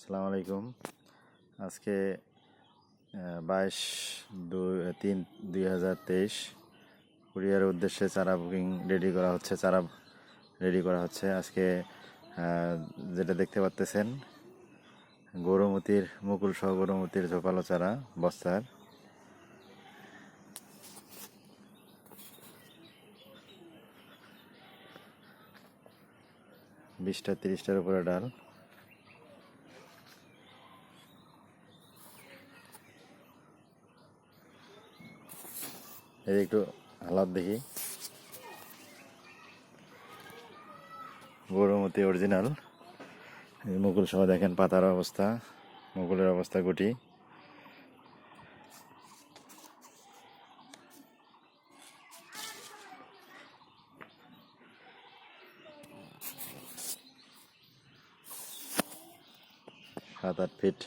আসসালামু আলাইকুম। আজকে 22/3/2023 কুরিয়ারের উদ্দেশ্যে চারা বুকিং রেডি করা হচ্ছে। আজকে যেটা দেখতে পাচ্তেছেন মুকুল সহ গরুমতির ঝোপালো চারা বস্তার। বিশটা 30টার উপরে ডাল। এই একটু হালাত দেখি, গরুমতি অরিজিনাল মুকুল সহ দেখেন পাতার অবস্থা, মুকুলের অবস্থা গুটি। সাত আট ফিট